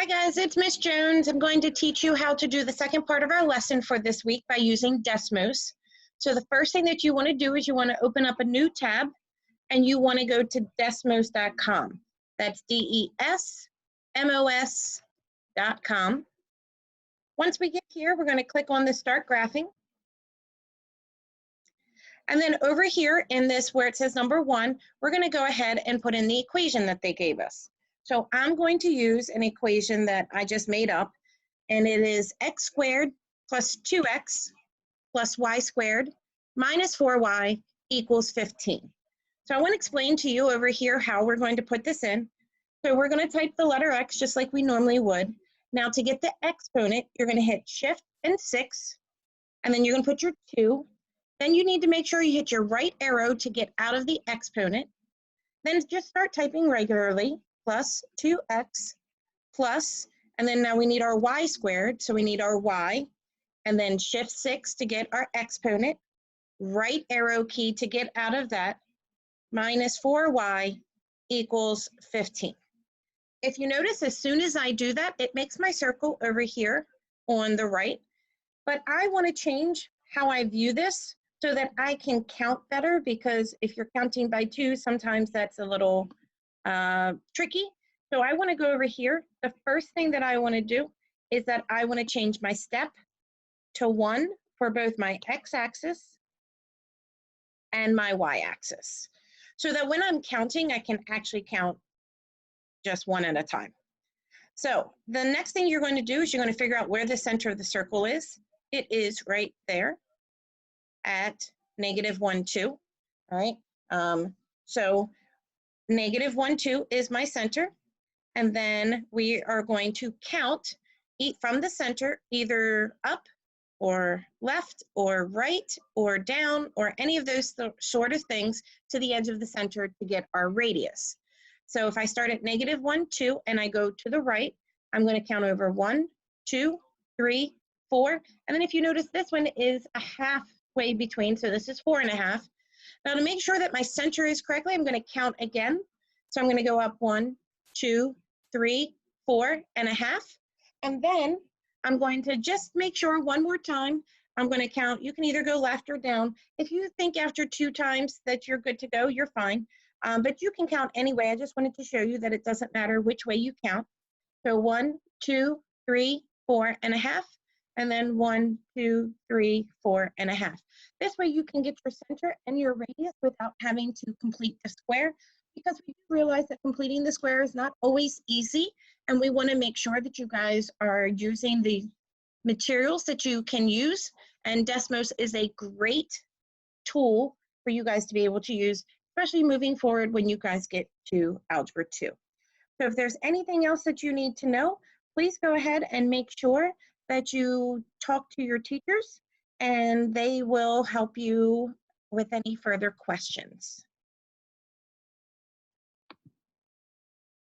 Hi guys, it's Miss Jones. I'm going to teach you how to do the second part of our lesson for this week by using Desmos. So the first thing that you want to do is you want to open up a new tab and you want to go to desmos.com. That's DESMOS.com. Once we get here, we're going to click on the Start Graphing. And then over here in this where it says number 1, we're going to go ahead and put in the equation that they gave us. So I'm going to use an equation that I just made up, and it is x squared plus 2x plus y squared minus 4y equals 15. So I want to explain to you over here how we're going to put this in. So we're going to type the letter x just like we normally would. Now to get the exponent, you're going to hit Shift and 6, and then you're going to put your 2. Then you need to make sure you hit your right arrow to get out of the exponent. Then just start typing regularly. Plus 2x plus, and then now we need our y squared, so we need our y, and then Shift 6 to get our exponent, right arrow key to get out of that, minus 4y equals 15. If you notice, as soon as I do that, it makes my circle over here on the right, but I want to change how I view this so that I can count better, because if you're counting by 2, sometimes that's a little tricky. So I want to go over here. The first thing that I want to do is that I want to change my step to 1 for both my x-axis and my y-axis, so that when I'm counting, I can actually count just one at a time. So the next thing you're going to do is you're going to figure out where the center of the circle is. It is right there at -1, 2. All right. So -1, 2 is my center, and then we are going to count from the center, either up or left or right or down or any of those sort of things, to the edge of the center to get our radius. So if I start at -1, 2 and I go to the right, I'm going to count over 1, 2, 3, 4, and then if you notice, this one is a halfway between, so this is 4.5. Now to make sure that my center is correctly, I'm going to count again. So I'm going to go up 1, 2, 3, 4.5. And then I'm going to just make sure one more time, I'm going to count. You can either go left or down. If you think after 2 times that you're good to go, you're fine. But you can count anyway. I just wanted to show you that it doesn't matter which way you count. So 1, 2, 3, 4.5. And then 1, 2, 3, 4.5. This way you can get your center and your radius without having to complete the square, because we do realize that completing the square is not always easy, and we want to make sure that you guys are using the materials that you can use, and Desmos is a great tool for you guys to be able to use, especially moving forward when you guys get to Algebra 2. So if there's anything else that you need to know, please go ahead and make sure that you talk to your teachers, and they will help you with any further questions.